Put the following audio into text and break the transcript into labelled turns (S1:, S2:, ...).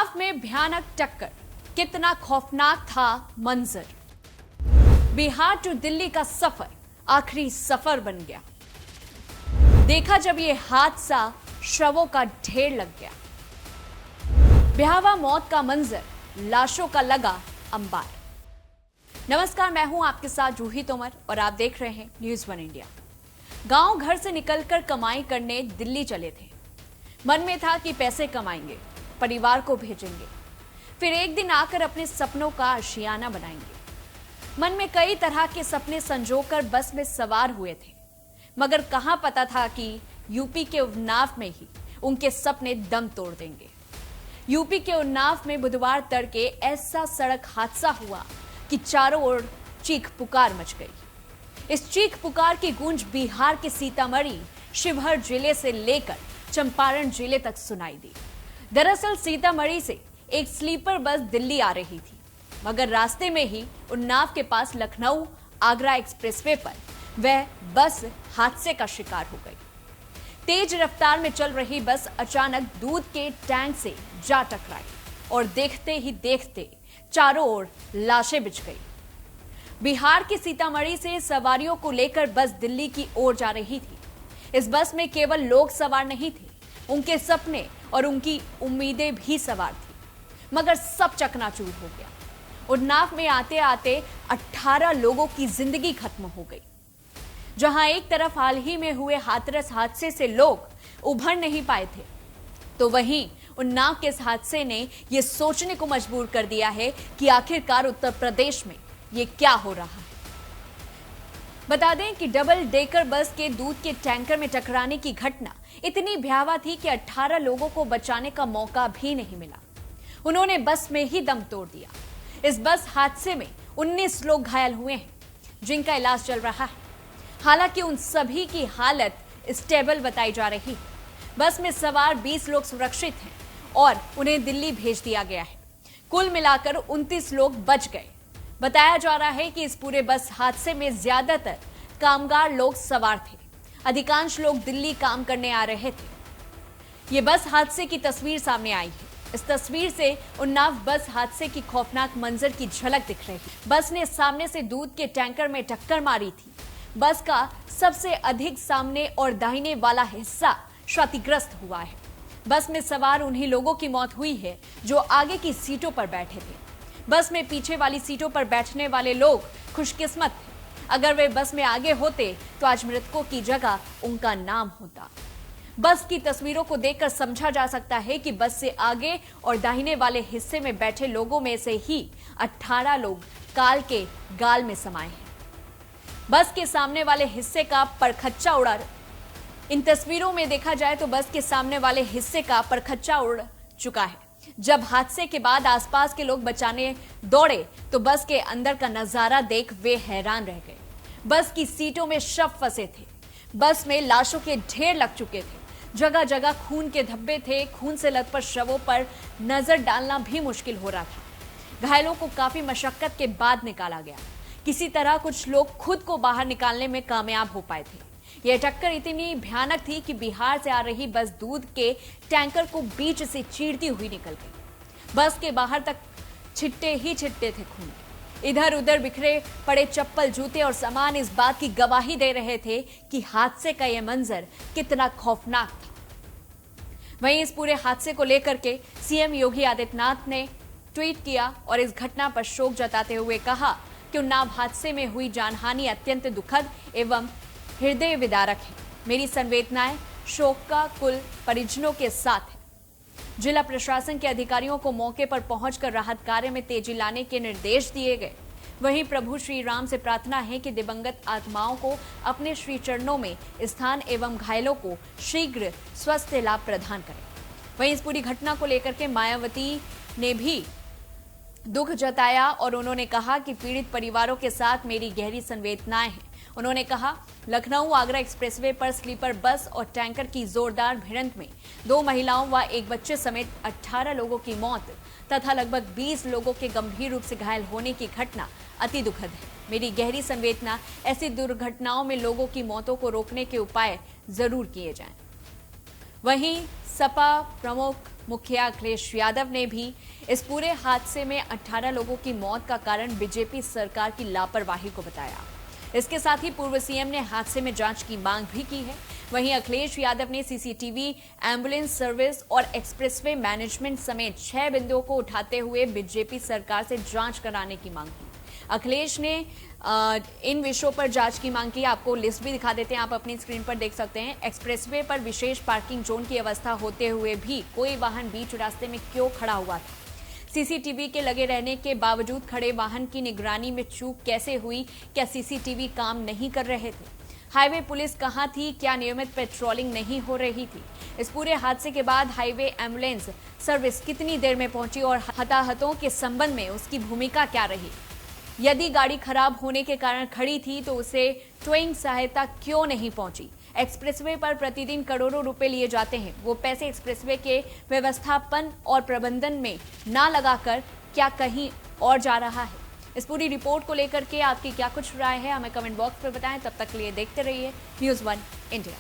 S1: उन्नाव में भयानक टक्कर, कितना खौफनाक था मंजर। बिहार टू दिल्ली का सफर आखिरी सफर बन गया। देखा जब ये हादसा, शवों का ढेर लग गया। भयावह मौत का मंजर, लाशों का लगा अंबार। नमस्कार, मैं हूं आपके साथ जूही तोमर और आप देख रहे हैं न्यूज़ 1 इंडिया। गांव घर से निकलकर कमाई करने दिल्ली चले थे। मन में था कि पैसे कमाएंगे, परिवार को भेजेंगे, फिर एक दिन आकर अपने सपनों का आशियाना बनाएंगे। मन में कई तरह के सपने संजोकर बस में सवार हुए थे, मगर कहां पता था कि यूपी के उन्नाव में ही उनके सपने दम तोड़ देंगे। यूपी के उन्नाव में बुधवार तड़के ऐसा सड़क हादसा हुआ कि चारों ओर चीख पुकार मच गई। इस चीख पुकार की गूंज बिहार के सीतामढ़ी, शिवहर जिले से लेकर चंपारण जिले तक सुनाई दी। दरअसल सीतामढ़ी से एक स्लीपर बस दिल्ली आ रही थी, मगर रास्ते में ही उन्नाव के पास लखनऊ आगरा एक्सप्रेसवे पर वह बस हादसे का शिकार हो गई। तेज रफ्तार में चल रही बस अचानक दूध के टैंक से जा टकराई और देखते ही देखते चारों ओर लाशें बिछ गई। बिहार के सीतामढ़ी से सवारियों को लेकर बस दिल्ली की ओर जा रही थी। इस बस में केवल लोग सवार नहीं थे, उनके सपने और उनकी उम्मीदें भी सवार थी, मगर सब चकनाचूर हो गया। उन्नाव में आते आते 18 लोगों की जिंदगी खत्म हो गई। जहां एक तरफ हाल ही में हुए हाथरस हादसे से लोग उभर नहीं पाए थे, तो वहीं उन्नाव के इस हादसे ने यह सोचने को मजबूर कर दिया है कि आखिरकार उत्तर प्रदेश में ये क्या हो रहा है। बता दें कि डबल डेकर बस के दूध के टैंकर में टकराने की घटना इतनी भयावह थी कि 18 लोगों को बचाने का मौका भी नहीं मिला। उन्होंने बस में ही दम तोड़ दिया। इस बस हादसे में 19 लोग घायल हुए हैं, जिनका इलाज चल रहा है। हालांकि उन सभी की हालत स्टेबल बताई जा रही है। बस में सवार 20 लोग सुरक्षित हैं और उन्हें दिल्ली भेज दिया गया है। कुल मिलाकर 29 लोग बच गए। बताया जा रहा है कि इस पूरे बस हादसे में ज्यादातर कामगार लोग सवार थे। अधिकांश लोग दिल्ली काम करने आ रहे थे। ये बस हादसे की तस्वीर सामने आई है। इस तस्वीर से उन्नाव बस हादसे की खौफनाक मंजर की झलक दिख रही है। बस ने सामने से दूध के टैंकर में टक्कर मारी थी। बस का सबसे अधिक सामने और दाहिने वाला हिस्सा क्षतिग्रस्त हुआ है। बस में सवार उन्हीं लोगों की मौत हुई है जो आगे की सीटों पर बैठे थे। बस में पीछे वाली सीटों पर बैठने वाले लोग खुशकिस्मत थे। अगर वे बस में आगे होते तो आज मृतकों की जगह उनका नाम होता। बस की तस्वीरों को देखकर समझा जा सकता है कि बस से आगे और दाहिने वाले हिस्से में बैठे लोगों में से ही 18 लोग काल के गाल में समाये हैं। बस के सामने वाले हिस्से का परखच्चा उड़ा। इन तस्वीरों में देखा जाए तो बस के सामने वाले हिस्से का परखच्चा उड़ चुका है। जब हादसे के बाद आसपास के लोग बचाने दौड़े तो बस के अंदर का नजारा देख वे हैरान रह गए। बस की सीटों में शव फंसे थे। बस में लाशों के ढेर लग चुके थे। जगह जगह खून के धब्बे थे। खून से लथपथ शवों पर नजर डालना भी मुश्किल हो रहा था। घायलों को काफी मशक्कत के बाद निकाला गया। किसी तरह कुछ लोग खुद को बाहर निकालने में कामयाब हो पाए थे। यह टक्कर इतनी भयानक थी कि बिहार से आ रही बस दूध के टैंकर को बीच से चीरती हुई निकल गई। बस के बाहर तक छिट्टे ही छिट्टे थे खून। इधर उधर बिखरे पड़े चप्पल, जूते और सामान इस बात की गवाही दे रहे थे कि हादसे का यह मंजर कितना खौफनाक था। वहीं इस पूरे हादसे को लेकर के सीएम योगी आदित्यनाथ ने ट्वीट किया और इस घटना पर शोक जताते हुए कहा कि उन्नाव हादसे में हुई जानहानि अत्यंत दुखद एवं हृदय विदारक है। मेरी संवेदनाएं शोकाकुल परिजनों के साथ है। जिला प्रशासन के अधिकारियों को मौके पर पहुंचकर राहत कार्य में तेजी लाने के निर्देश दिए गए। वहीं प्रभु श्री राम से प्रार्थना है कि दिवंगत आत्माओं को अपने श्री चरणों में स्थान एवं घायलों को शीघ्र स्वास्थ्य लाभ प्रदान करें। वहीं इस पूरी घटना को लेकर के मायावती ने भी दुख जताया और उन्होंने कहा कि पीड़ित परिवारों के साथ मेरी गहरी संवेदनाएं हैं। उन्होंने कहा, लखनऊ आगरा एक्सप्रेसवे पर स्लीपर बस और टैंकर की जोरदार भिड़ंत में 2 महिलाओं व एक बच्चे समेत 18 लोगों की मौत तथा लगभग 20 लोगों के गंभीर रूप से घायल होने की घटना अति दुखद है। मेरी गहरी संवेदना, ऐसी दुर्घटनाओं में लोगों की मौतों को रोकने के उपाय जरूर किए जाएं। वहीं सपा प्रमुख मुखिया अखिलेश यादव ने भी इस पूरे हादसे में 18 लोगों की मौत का कारण बीजेपी सरकार की लापरवाही को बताया। इसके साथ ही पूर्व सीएम ने हादसे में जांच की मांग भी की है। वहीं अखिलेश यादव ने सीसीटीवी, एम्बुलेंस सर्विस और एक्सप्रेसवे मैनेजमेंट समेत 6 बिंदुओं को उठाते हुए बीजेपी सरकार से जांच कराने की मांग की। अखिलेश ने इन विषयों पर जांच की मांग की। आपको लिस्ट भी दिखा देते हैं, आप अपनी स्क्रीन पर देख सकते हैं। एक्सप्रेसवे पर विशेष पार्किंग जोन की व्यवस्था होते हुए भी कोई वाहन बीच रास्ते में क्यों खड़ा हुआ था? सीसीटीवी के लगे रहने के बावजूद खड़े वाहन की निगरानी में चूक कैसे हुई? क्या सीसीटीवी काम नहीं कर रहे थे? हाईवे पुलिस कहां थी? क्या नियमित पेट्रोलिंग नहीं हो रही थी? इस पूरे हादसे के बाद हाईवे एम्बुलेंस सर्विस कितनी देर में पहुंची और हताहतों के संबंध में उसकी भूमिका क्या रही? यदि गाड़ी खराब होने के कारण खड़ी थी तो उसे टोइंग सहायता क्यों नहीं पहुंची? एक्सप्रेसवे पर प्रतिदिन करोड़ों रुपए लिए जाते हैं, वो पैसे एक्सप्रेसवे के व्यवस्थापन और प्रबंधन में ना लगाकर क्या कहीं और जा रहा है? इस पूरी रिपोर्ट को लेकर के आपकी क्या कुछ राय है, हमें कमेंट बॉक्स पर बताएं। तब तक के लिए देखते रहिए News1 इंडिया।